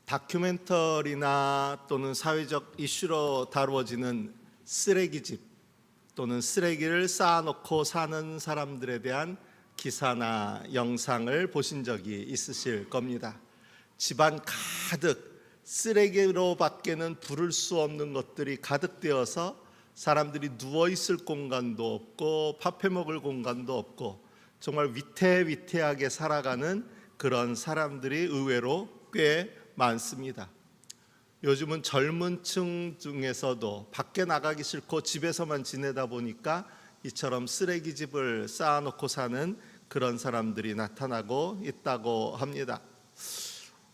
다큐멘터리나 또는 사회적 이슈로 다루어지는 쓰레기집 또는 쓰레기를 쌓아놓고 사는 사람들에 대한 기사나 영상을 보신 적이 있으실 겁니다. 집안 가득 쓰레기로 밖에는 부를 수 없는 것들이 가득 되어서 사람들이 누워있을 공간도 없고 밥 해먹을 공간도 없고 정말 위태위태하게 살아가는 그런 사람들이 의외로 꽤 많습니다. 요즘은 젊은 층 중에서도 밖에 나가기 싫고 집에서만 지내다 보니까 이처럼 쓰레기집을 쌓아놓고 사는 그런 사람들이 나타나고 있다고 합니다.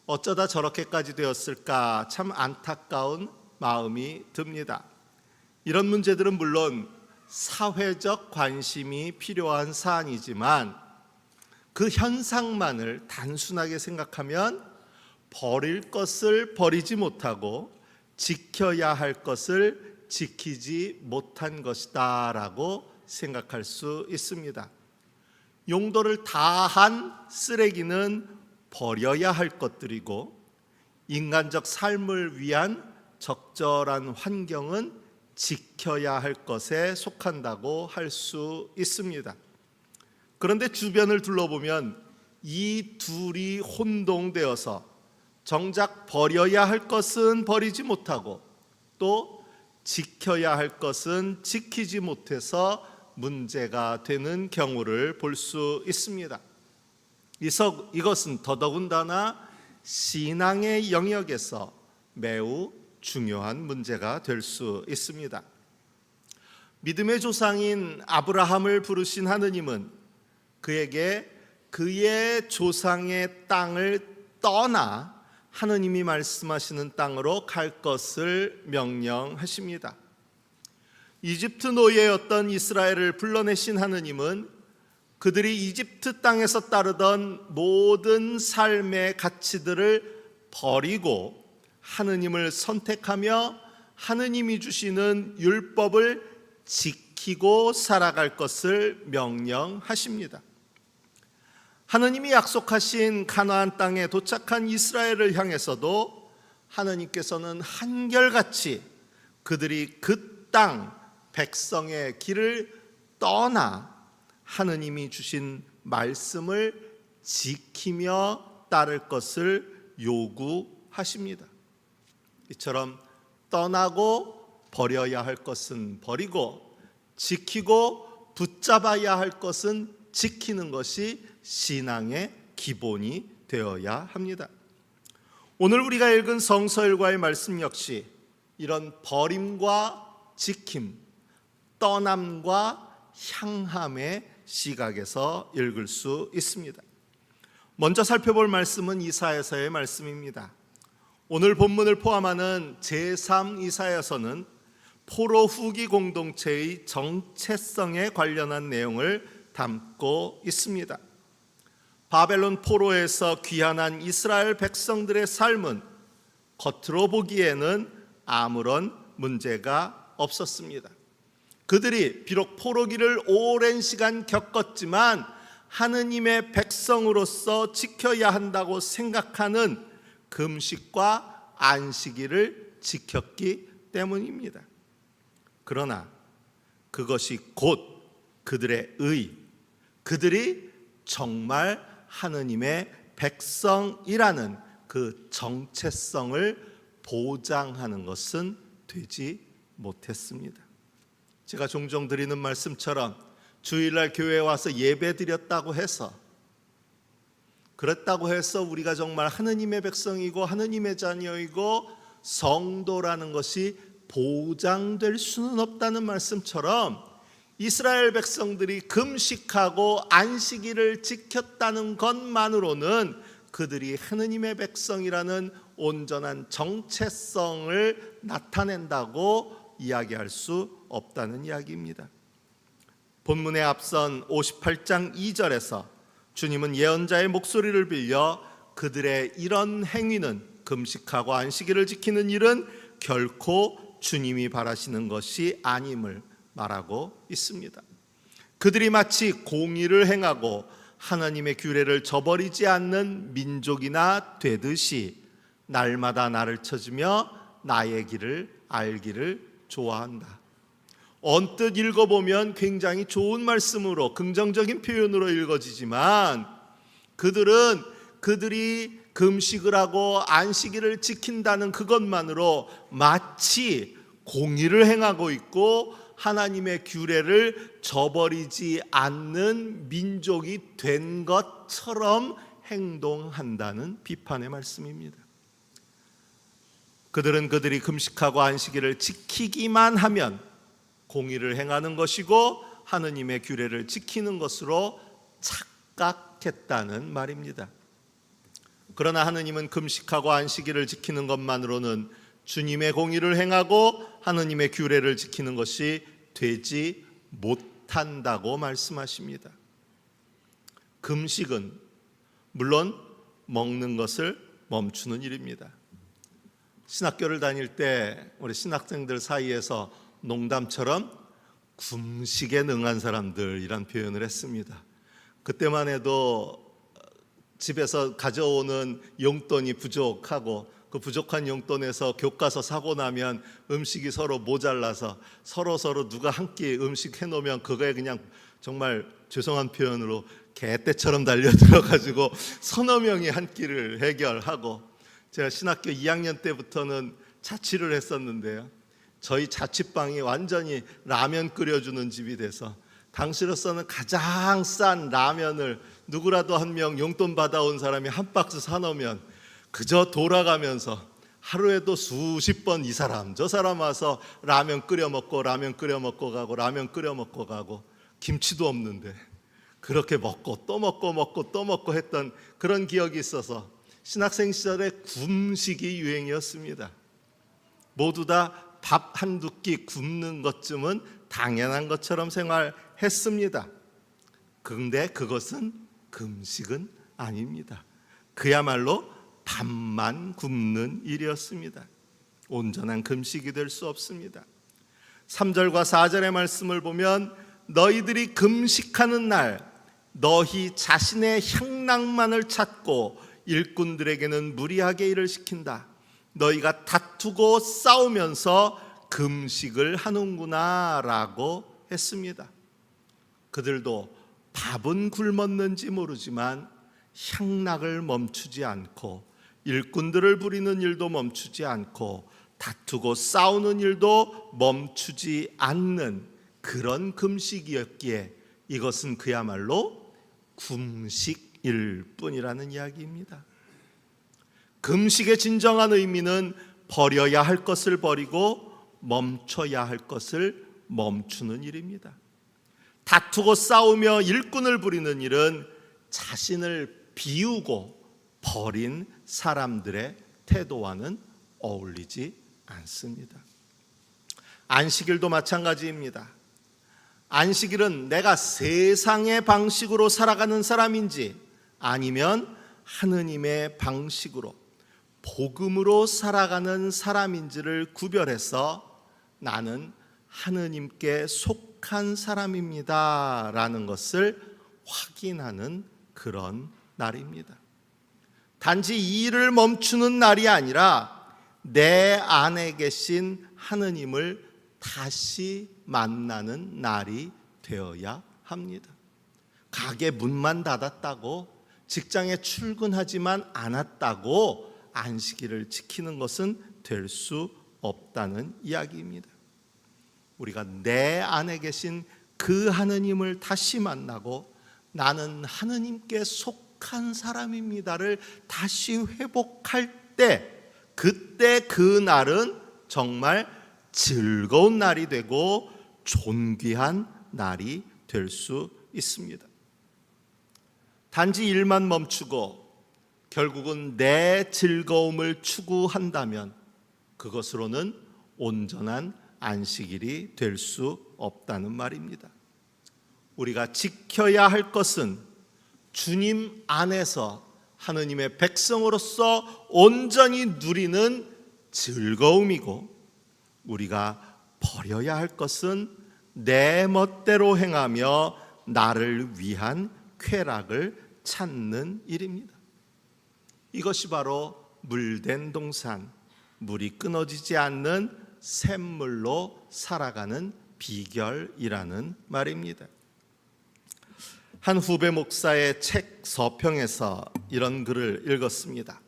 어쩌다 저렇게까지 되었을까 참 안타까운 마음이 듭니다. 이런 문제들은 물론 사회적 관심이 필요한 사안이지만 그 현상만을 단순하게 생각하면 버릴 것을 버리지 못하고 지켜야 할 것을 지키지 못한 것이다 라고 생각할 수 있습니다. 용도를 다한 쓰레기는 버려야 할 것들이고 인간적 삶을 위한 적절한 환경은 지켜야 할 것에 속한다고 할 수 있습니다. 그런데 주변을 둘러보면 이 둘이 혼동되어서 정작 버려야 할 것은 버리지 못하고 또 지켜야 할 것은 지키지 못해서 문제가 되는 경우를 볼 수 있습니다. 이것은 더더군다나 신앙의 영역에서 매우 중요한 문제가 될 수 있습니다. 믿음의 조상인 아브라함을 부르신 하느님은 그에게 그의 조상의 땅을 떠나 하느님이 말씀하시는 땅으로 갈 것을 명령하십니다. 이집트 노예였던 이스라엘을 불러내신 하느님은 그들이 이집트 땅에서 따르던 모든 삶의 가치들을 버리고 하느님을 선택하며 하느님이 주시는 율법을 지키고 살아갈 것을 명령하십니다. 하느님이 약속하신 가나안 땅에 도착한 이스라엘을 향해서도 하느님께서는 한결같이 그들이 그 땅 백성의 길을 떠나 하느님이 주신 말씀을 지키며 따를 것을 요구하십니다. 이처럼 떠나고 버려야 할 것은 버리고 지키고 붙잡아야 할 것은 지키는 것이 신앙의 기본이 되어야 합니다. 오늘 우리가 읽은 성서일과의 말씀 역시 이런 버림과 지킴, 떠남과 향함의 시각에서 읽을 수 있습니다. 먼저 살펴볼 말씀은 이사야서의 말씀입니다. 오늘 본문을 포함하는 제3 이사야서는 포로 후기 공동체의 정체성에 관련한 내용을 담고 있습니다. 바벨론 포로에서 귀환한 이스라엘 백성들의 삶은 겉으로 보기에는 아무런 문제가 없었습니다. 그들이 비록 포로기를 오랜 시간 겪었지만 하느님의 백성으로서 지켜야 한다고 생각하는 금식과 안식일을 지켰기 때문입니다. 그러나 그것이 곧 그들의 그들이 정말 하느님의 백성이라는 그 정체성을 보장하는 것은 되지 못했습니다. 제가 종종 드리는 말씀처럼 주일날 교회에 와서 예배 드렸다고 해서 그랬다고 해서 우리가 정말 하느님의 백성이고 하느님의 자녀이고 성도라는 것이 보장될 수는 없다는 말씀처럼 이스라엘 백성들이 금식하고 안식일을 지켰다는 것만으로는 그들이 하느님의 백성이라는 온전한 정체성을 나타낸다고 이야기할 수 없다는 이야기입니다. 본문에 앞선 58장 2절에서 주님은 예언자의 목소리를 빌려 그들의 이런 행위는 금식하고 안식일을 지키는 일은 결코 주님이 바라시는 것이 아님을 말하고 있습니다. 그들이 마치 공의를 행하고 하나님의 규례를 저버리지 않는 민족이나 되듯이 날마다 나를 찾으며 나의 길을 알기를 좋아한다. 언뜻 읽어보면 굉장히 좋은 말씀으로 긍정적인 표현으로 읽어지지만 그들이 금식을 하고 안식일을 지킨다는 그것만으로 마치 공의를 행하고 있고 하나님의 규례를 저버리지 않는 민족이 된 것처럼 행동한다는 비판의 말씀입니다. 그들이 금식하고 안식일을 지키기만 하면 공의를 행하는 것이고 하느님의 규례를 지키는 것으로 착각했다는 말입니다. 그러나 하느님은 금식하고 안식일을 지키는 것만으로는 주님의 공의를 행하고 하느님의 규례를 지키는 것이 되지 못한다고 말씀하십니다. 금식은 물론 먹는 것을 멈추는 일입니다. 신학교를 다닐 때 우리 신학생들 사이에서 농담처럼 금식에 능한 사람들이란 표현을 했습니다. 그때만 해도 집에서 가져오는 용돈이 부족하고 그 부족한 용돈에서 교과서 사고 나면 음식이 서로 모자라서 서로 누가 한 끼 음식 해놓으면 그거에 그냥 정말 죄송한 표현으로 개떼처럼 달려들어가지고 서너 명이 한 끼를 해결하고, 제가 신학교 2학년 때부터는 자취를 했었는데요, 저희 자취방이 완전히 라면 끓여주는 집이 돼서 당시로서는 가장 싼 라면을 누구라도 한 명 용돈 받아온 사람이 한 박스 사놓으면 그저 돌아가면서 하루에도 수십 번 이 사람 저 사람 와서 라면 끓여 먹고 가고 김치도 없는데 그렇게 먹고 또 먹고 했던 그런 기억이 있어서 신학생 시절에 금식이 유행이었습니다. 모두 다 밥 한두 끼 굶는 것쯤은 당연한 것처럼 생활했습니다. 그런데 그것은 금식은 아닙니다. 그야말로 밥만 굶는 일이었습니다. 온전한 금식이 될 수 없습니다. 3절과 4절의 말씀을 보면 너희들이 금식하는 날 너희 자신의 향락만을 찾고 일꾼들에게는 무리하게 일을 시킨다. 너희가 다투고 싸우면서 금식을 하는구나 라고 했습니다. 그들도 밥은 굶었는지 모르지만 향락을 멈추지 않고 일꾼들을 부리는 일도 멈추지 않고 다투고 싸우는 일도 멈추지 않는 그런 금식이었기에 이것은 그야말로 금식일 뿐이라는 이야기입니다. 금식의 진정한 의미는 버려야 할 것을 버리고 멈춰야 할 것을 멈추는 일입니다. 다투고 싸우며 일꾼을 부리는 일은 자신을 비우고 버린 사람들의 태도와는 어울리지 않습니다. 안식일도 마찬가지입니다. 안식일은 내가 세상의 방식으로 살아가는 사람인지 아니면 하느님의 방식으로 복음으로 살아가는 사람인지를 구별해서 나는 하느님께 속한 사람입니다 라는 것을 확인하는 그런 날입니다. 단지 이 일을 멈추는 날이 아니라 내 안에 계신 하느님을 다시 만나는 날이 되어야 합니다. 가게 문만 닫았다고, 직장에 출근하지만 않았다고 안식일을 지키는 것은 될 수 없다는 이야기입니다. 우리가 내 안에 계신 그 하느님을 다시 만나고 나는 하느님께 속한 사람입니다를 다시 회복할 때, 그때 그 날은 정말 즐거운 날이 되고 존귀한 날이 될 수 있습니다. 단지 일만 멈추고 결국은 내 즐거움을 추구한다면 그것으로는 온전한 안식일이 될 수 없다는 말입니다. 우리가 지켜야 할 것은 주님 안에서 하느님의 백성으로서 온전히 누리는 즐거움이고, 우리가 버려야 할 것은 내 멋대로 행하며 나를 위한 쾌락을 찾는 일입니다. 이것이 바로 물된 동산, 물이 끊어지지 않는 샘물로 살아가는 비결이라는 말입니다. 한 후배 목사의 책 서평에서 이런 글을 읽었습니다.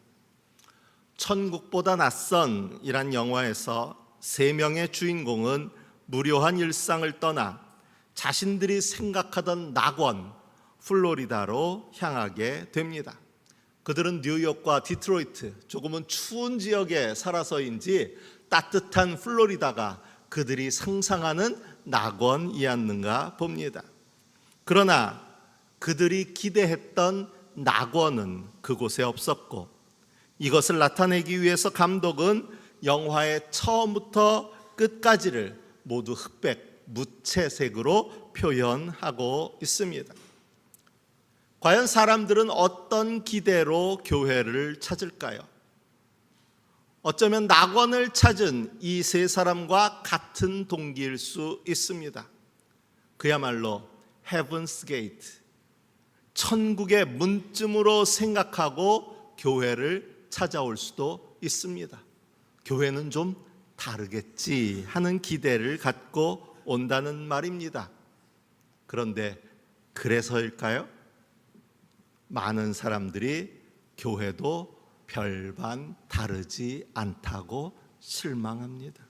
천국보다 낯선이란 영화에서 세 명의 주인공은 무료한 일상을 떠나 자신들이 생각하던 낙원 플로리다로 향하게 됩니다. 그들은 뉴욕과 디트로이트, 조금은 추운 지역에 살아서인지 따뜻한 플로리다가 그들이 상상하는 낙원이었는가 봅니다. 그러나 그들이 기대했던 낙원은 그곳에 없었고, 이것을 나타내기 위해서 감독은 영화의 처음부터 끝까지를 모두 흑백, 무채색으로 표현하고 있습니다. 과연 사람들은 어떤 기대로 교회를 찾을까요? 어쩌면 낙원을 찾은 이 세 사람과 같은 동기일 수 있습니다. 그야말로 Heaven's Gate, 천국의 문쯤으로 생각하고 교회를 찾아올 수도 있습니다. 교회는 좀 다르겠지 하는 기대를 갖고 온다는 말입니다. 그런데 그래서일까요? 많은 사람들이 교회도 별반 다르지 않다고 실망합니다.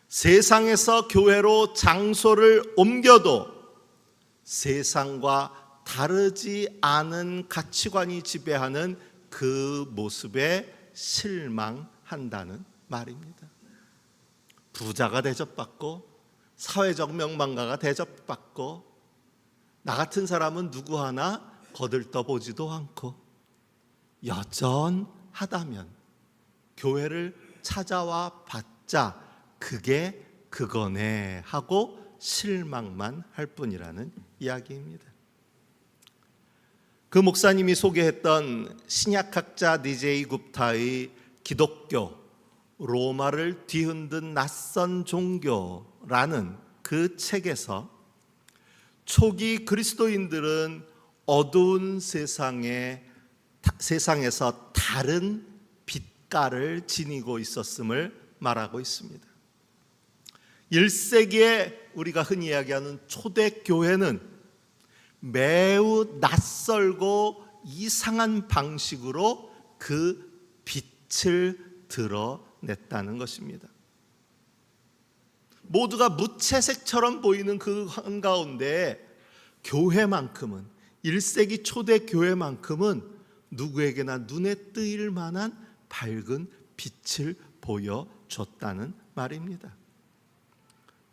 세상에서 교회로 장소를 옮겨도 세상과 다르지 않은 가치관이 지배하는 그 모습에 실망한다는 말입니다. 부자가 대접받고 사회적 명망가가 대접받고 나 같은 사람은 누구 하나 거들떠보지도 않고 여전하다면 교회를 찾아와 봤자 그게 그거네 하고 실망만 할 뿐이라는 이야기입니다. 그 목사님이 소개했던 신약학자 DJ 굽타의 기독교, 로마를 뒤흔든 낯선 종교라는 그 책에서 초기 그리스도인들은 어두운 세상에서 다른 빛깔을 지니고 있었음을 말하고 있습니다. 1세기에 우리가 흔히 이야기하는 초대교회는 매우 낯설고 이상한 방식으로 그 빛을 드러냈다는 것입니다. 모두가 무채색처럼 보이는 그 한가운데 교회만큼은, 1세기 초대 교회만큼은 누구에게나 눈에 띄일 만한 밝은 빛을 보여줬다는 말입니다.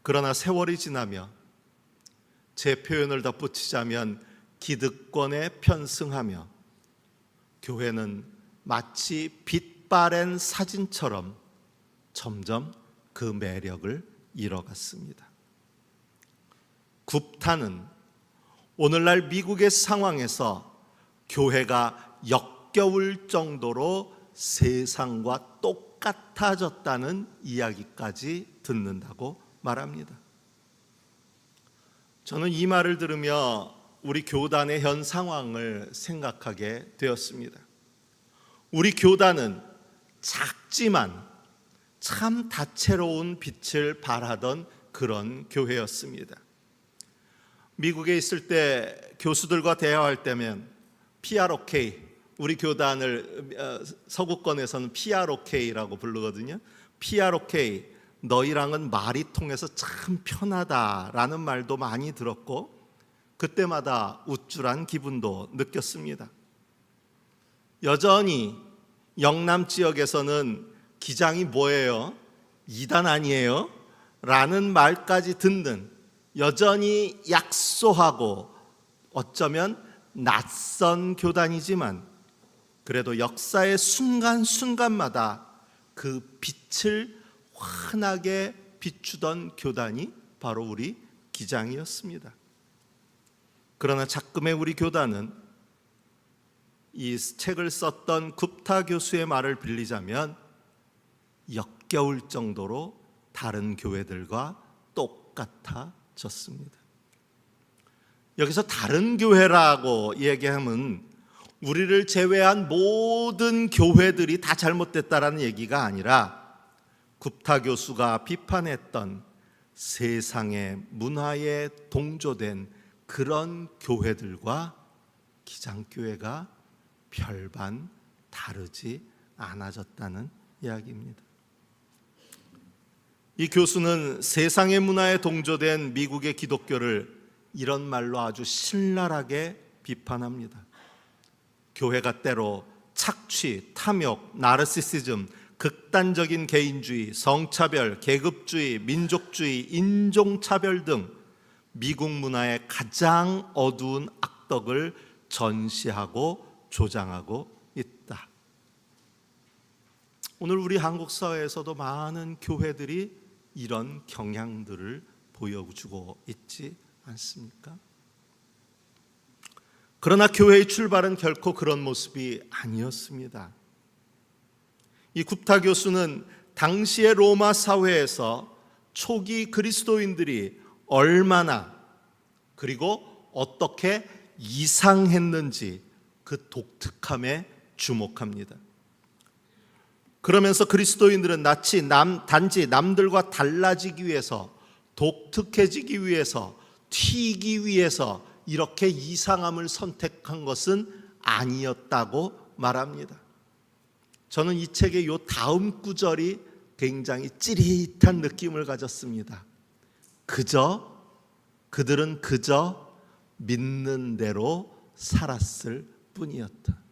그러나 세월이 지나며, 제 표현을 덧붙이자면 기득권에 편승하며 교회는 마치 빛바랜 사진처럼 점점 그 매력을 잃어갔습니다. 굽타는 오늘날 미국의 상황에서 교회가 역겨울 정도로 세상과 똑같아졌다는 이야기까지 듣는다고 말합니다. 저는 이 말을 들으며 우리 교단의 현 상황을 생각하게 되었습니다. 우리 교단은 작지만 참 다채로운 빛을 발하던 그런 교회였습니다. 미국에 있을 때 교수들과 대화할 때면 PROK, 우리 교단을 서구권에서는 PROK라고 부르거든요. PROK, 너희랑은 말이 통해서 참 편하다라는 말도 많이 들었고 그때마다 우쭐한 기분도 느꼈습니다. 여전히 영남 지역에서는 기장이 뭐예요? 이단 아니에요? 라는 말까지 듣는, 여전히 약소하고 어쩌면 낯선 교단이지만 그래도 역사의 순간순간마다 그 빛을 환하게 비추던 교단이 바로 우리 기장이었습니다. 그러나 작금의 우리 교단은 이 책을 썼던 굽타 교수의 말을 빌리자면 역겨울 정도로 다른 교회들과 똑같아졌습니다. 여기서 다른 교회라고 얘기하면 우리를 제외한 모든 교회들이 다 잘못됐다라는 얘기가 아니라 굽타 교수가 비판했던 세상의 문화에 동조된 그런 교회들과 기장교회가 별반 다르지 않아졌다는 이야기입니다. 이 교수는 세상의 문화에 동조된 미국의 기독교를 이런 말로 아주 신랄하게 비판합니다. 교회가 때로 착취, 탐욕, 나르시시즘, 극단적인 개인주의, 성차별, 계급주의, 민족주의, 인종차별 등 미국 문화의 가장 어두운 악덕을 전시하고 조장하고 있다. 오늘 우리 한국 사회에서도 많은 교회들이 이런 경향들을 보여주고 있지 않습니까? 그러나 교회의 출발은 결코 그런 모습이 아니었습니다. 이 굽타 교수는 당시의 로마 사회에서 초기 그리스도인들이 얼마나 그리고 어떻게 이상했는지 그 독특함에 주목합니다. 그러면서 그리스도인들은 단지 남들과 달라지기 위해서, 독특해지기 위해서, 튀기 위해서 이렇게 이상함을 선택한 것은 아니었다고 말합니다. 저는 이 책의 요 다음 구절이 굉장히 찌릿한 느낌을 가졌습니다. 그들은 그저 믿는 대로 살았을 뿐이었다.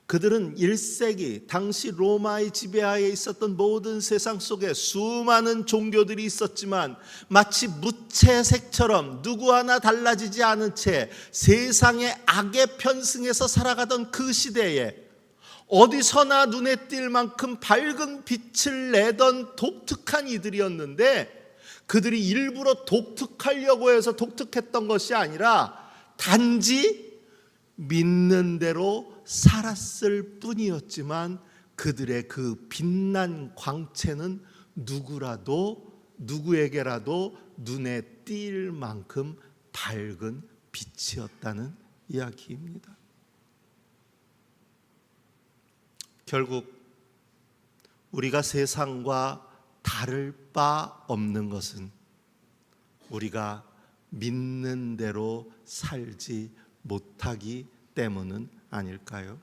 그들은 1세기 당시 로마의 지배하에 있었던 모든 세상 속에 수많은 종교들이 있었지만 마치 무채색처럼 누구 하나 달라지지 않은 채 세상의 악에 편승해서 살아가던 그 시대에 어디서나 눈에 띌 만큼 밝은 빛을 내던 독특한 이들이었는데, 그들이 일부러 독특하려고 해서 독특했던 것이 아니라 단지 믿는 대로 살았을 뿐이었지만 그들의 그 빛난 광채는 누구에게라도 눈에 띌 만큼 밝은 빛이었다는 이야기입니다. 결국 우리가 세상과 다를 바 없는 것은 우리가 믿는 대로 살지 못하기 때문은 아닐까요?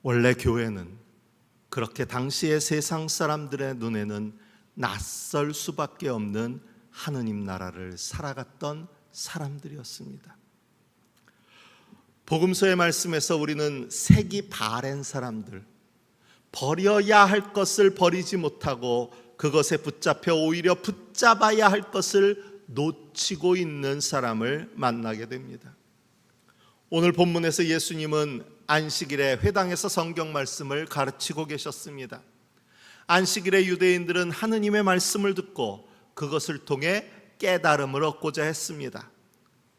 원래 교회는 그렇게 당시의 세상 사람들의 눈에는 낯설 수밖에 없는 하느님 나라를 살아갔던 사람들이었습니다. 복음서의 말씀에서 우리는 색이 바랜 사람들, 버려야 할 것을 버리지 못하고 그것에 붙잡혀 오히려 붙잡아야 할 것을 놓치고 있는 사람을 만나게 됩니다. 오늘 본문에서 예수님은 안식일에 회당에서 성경 말씀을 가르치고 계셨습니다. 안식일에 유대인들은 하느님의 말씀을 듣고 그것을 통해 깨달음을 얻고자 했습니다.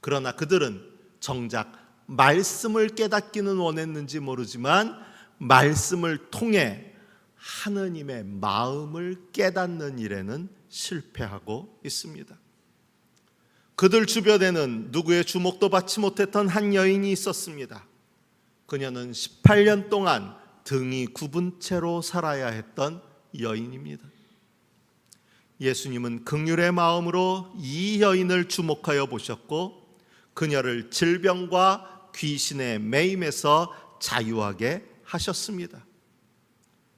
그러나 그들은 정작 말씀을 깨닫기는 원했는지 모르지만 말씀을 통해 하느님의 마음을 깨닫는 일에는 실패하고 있습니다. 그들 주변에는 누구의 주목도 받지 못했던 한 여인이 있었습니다. 그녀는 18년 동안 등이 굽은 채로 살아야 했던 여인입니다. 예수님은 긍휼의 마음으로 이 여인을 주목하여 보셨고 그녀를 질병과 귀신의 매임에서 자유하게 하셨습니다.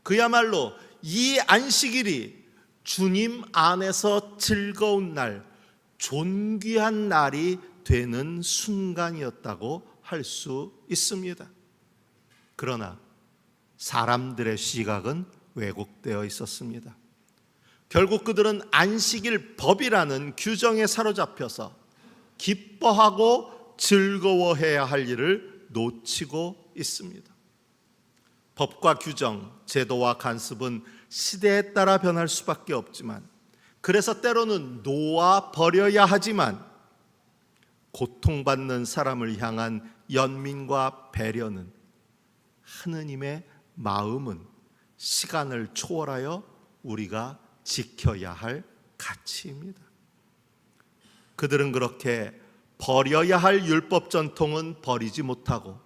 그야말로 이 안식일이 주님 안에서 즐거운 날, 존귀한 날이 되는 순간이었다고 할 수 있습니다. 그러나 사람들의 시각은 왜곡되어 있었습니다. 결국 그들은 안식일 법이라는 규정에 사로잡혀서 기뻐하고 즐거워해야 할 일을 놓치고 있습니다. 법과 규정, 제도와 간습은 시대에 따라 변할 수밖에 없지만, 그래서 때로는 놓아 버려야 하지만 고통받는 사람을 향한 연민과 배려는 하느님의 마음은 시간을 초월하여 우리가 지켜야 할 가치입니다. 그들은 그렇게 버려야 할 율법 전통은 버리지 못하고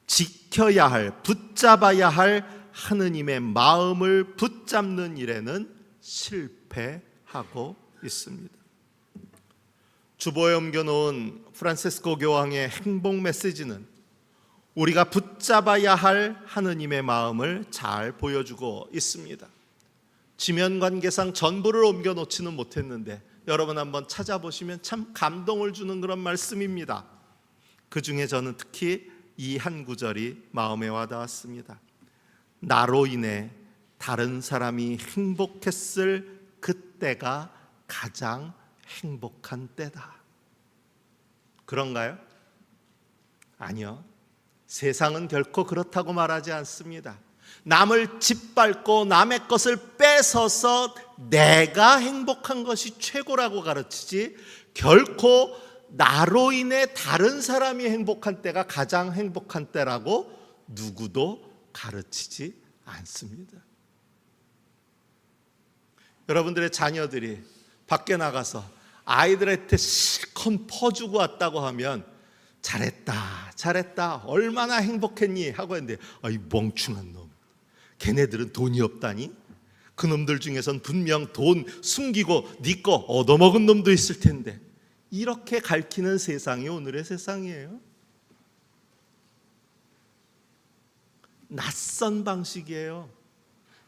지켜야 할, 붙잡아야 할 하느님의 마음을 붙잡는 일에는 실패하고 있습니다. 주보에 옮겨놓은 프란시스코 교황의 행복 메시지는 우리가 붙잡아야 할 하느님의 마음을 잘 보여주고 있습니다. 지면 관계상 전부를 옮겨놓지는 못했는데 여러분 한번 찾아보시면 참 감동을 주는 그런 말씀입니다. 그 중에 저는 특히 이 한 구절이 마음에 와닿았습니다. 나로 인해 다른 사람이 행복했을 그때가 가장 행복한 때다. 그런가요? 아니요. 세상은 결코 그렇다고 말하지 않습니다. 남을 짓밟고 남의 것을 뺏어서 내가 행복한 것이 최고라고 가르치지 결코 나로 인해 다른 사람이 행복한 때가 가장 행복한 때라고 누구도 가르치지 않습니다. 여러분들의 자녀들이 밖에 나가서 아이들한테 실컷 퍼주고 왔다고 하면 잘했다, 잘했다, 얼마나 행복했니? 하고 했는데 이 멍충한 놈, 걔네들은 돈이 없다니? 그 놈들 중에선 분명 돈 숨기고 네 거 얻어먹은 놈도 있을 텐데, 이렇게 가르치는 세상이 오늘의 세상이에요. 낯선 방식이에요.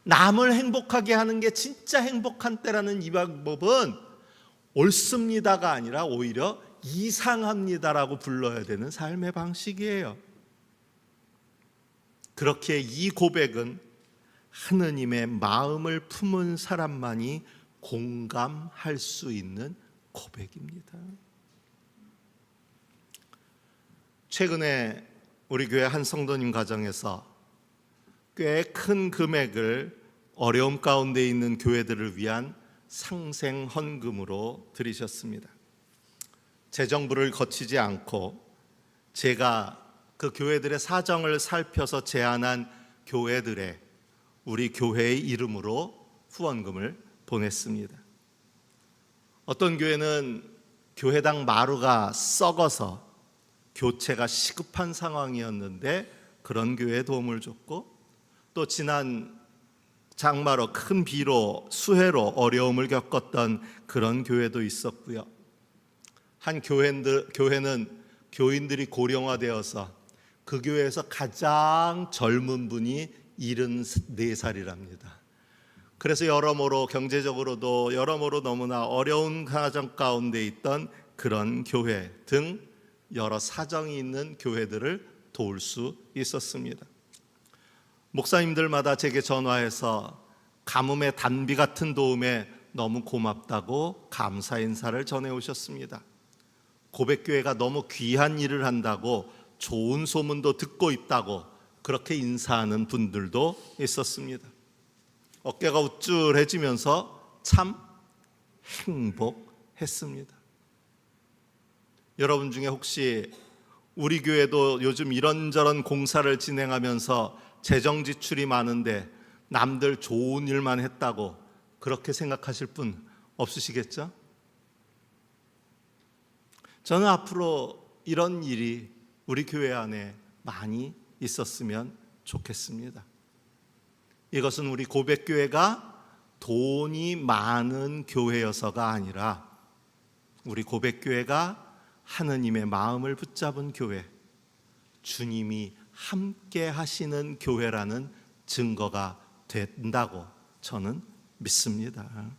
남을 행복하게 하는 게 진짜 행복한 때라는 이 방법은 옳습니다가 아니라 오히려 이상합니다라고 불러야 되는 삶의 방식이에요. 그렇게 이 고백은 하느님의 마음을 품은 사람만이 공감할 수 있는 고백입니다. 최근에 우리 교회 한 성도님 가정에서 꽤 큰 금액을 어려움 가운데 있는 교회들을 위한 상생 헌금으로 드리셨습니다. 재정부를 거치지 않고 제가 그 교회들의 사정을 살펴서 제안한 교회들의 우리 교회의 이름으로 후원금을 보냈습니다. 어떤 교회는 교회당 마루가 썩어서 교체가 시급한 상황이었는데 그런 교회에 도움을 줬고, 또 지난 장마로 큰 비로 수해로 어려움을 겪었던 그런 교회도 있었고요. 한 교회는 교인들이 고령화되어서 그 교회에서 가장 젊은 분이 74살이랍니다. 그래서 여러모로 경제적으로도 여러모로 너무나 어려운 가정 가운데 있던 그런 교회 등 여러 사정이 있는 교회들을 도울 수 있었습니다. 목사님들마다 제게 전화해서 가뭄의 단비 같은 도움에 너무 고맙다고 감사 인사를 전해오셨습니다. 고백교회가 너무 귀한 일을 한다고 좋은 소문도 듣고 있다고 그렇게 인사하는 분들도 있었습니다. 어깨가 우쭐해지면서 참 행복했습니다. 여러분 중에 혹시 우리 교회도 요즘 이런저런 공사를 진행하면서 재정 지출이 많은데 남들 좋은 일만 했다고 그렇게 생각하실 분 없으시겠죠? 저는 앞으로 이런 일이 우리 교회 안에 많이 있었으면 좋겠습니다. 이것은 우리 고백교회가 돈이 많은 교회여서가 아니라 우리 고백교회가 하느님의 마음을 붙잡은 교회, 주님이 함께 하시는 교회라는 증거가 된다고 저는 믿습니다.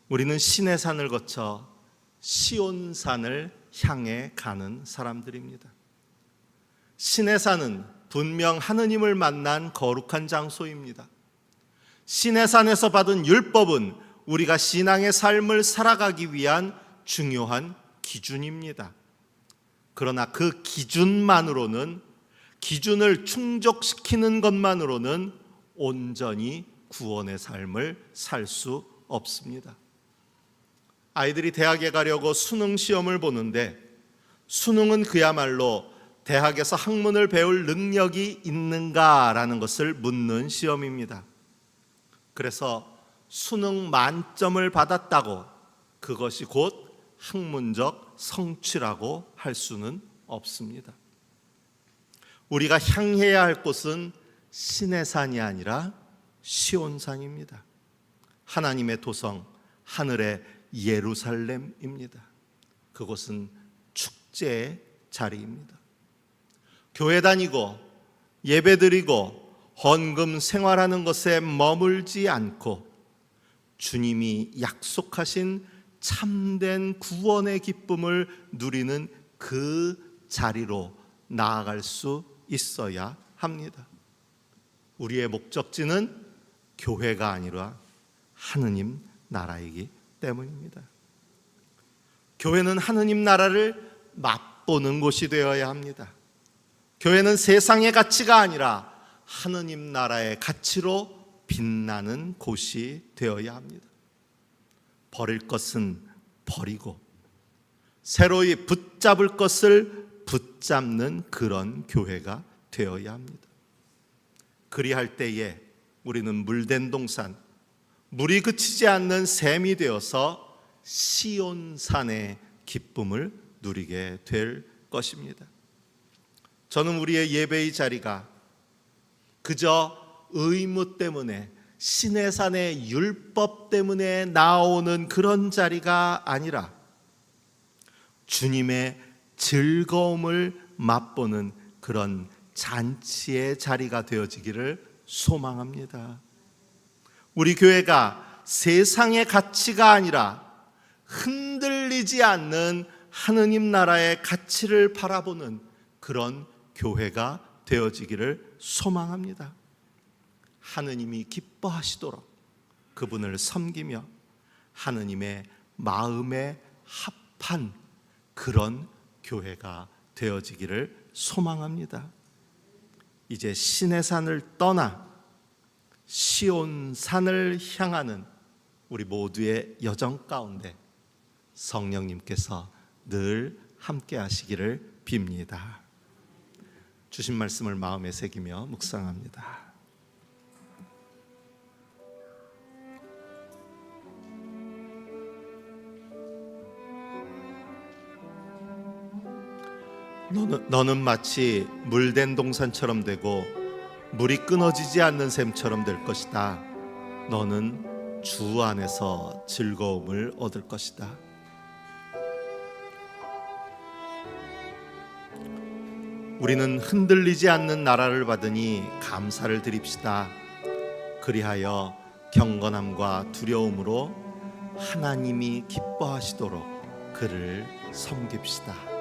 우리는 시내산을 거쳐 시온산을 향해 가는 사람들입니다. 시내산은 분명 하느님을 만난 거룩한 장소입니다. 시내산에서 받은 율법은 우리가 신앙의 삶을 살아가기 위한 중요한 기준입니다. 그러나 그 기준만으로는, 기준을 충족시키는 것만으로는 온전히 구원의 삶을 살 수 없습니다. 아이들이 대학에 가려고 수능 시험을 보는데 수능은 그야말로 대학에서 학문을 배울 능력이 있는가라는 것을 묻는 시험입니다. 그래서 수능 만점을 받았다고 그것이 곧 학문적 성취라고 할 수는 없습니다. 우리가 향해야 할 곳은 시내산이 아니라 시온산입니다. 하나님의 도성, 하늘의 예루살렘입니다. 그곳은 축제의 자리입니다. 교회 다니고 예배드리고 헌금 생활하는 것에 머물지 않고 주님이 약속하신 참된 구원의 기쁨을 누리는 그 자리로 나아갈 수 있어야 합니다. 우리의 목적지는 교회가 아니라 하느님 나라이기 때문입니다. 교회는 하느님 나라를 맛보는 곳이 되어야 합니다. 교회는 세상의 가치가 아니라 하느님 나라의 가치로 빛나는 곳이 되어야 합니다. 버릴 것은 버리고 새로이 붙잡을 것을 붙잡는 그런 교회가 되어야 합니다. 그리할 때에 우리는 물된 동산, 물이 그치지 않는 샘이 되어서 시온산의 기쁨을 누리게 될 것입니다. 저는 우리의 예배의 자리가 그저 의무 때문에 시내산의 율법 때문에 나오는 그런 자리가 아니라 주님의 즐거움을 맛보는 그런 잔치의 자리가 되어지기를 소망합니다. 우리 교회가 세상의 가치가 아니라 흔들리지 않는 하느님 나라의 가치를 바라보는 그런 교회가 되어지기를 소망합니다. 하느님이 기뻐하시도록 그분을 섬기며 하느님의 마음에 합한 그런 교회가 되어지기를 소망합니다. 이제 시내산을 떠나 시온산을 향하는 우리 모두의 여정 가운데 성령님께서 늘 함께 하시기를 빕니다. 주신 말씀을 마음에 새기며 묵상합니다. 너는 마치 물된 동산처럼 되고 물이 끊어지지 않는 샘처럼 될 것이다. 너는 주 안에서 즐거움을 얻을 것이다. 우리는 흔들리지 않는 나라를 받으니 감사를 드립시다. 그리하여 경건함과 두려움으로 하나님이 기뻐하시도록 그를 섬깁시다.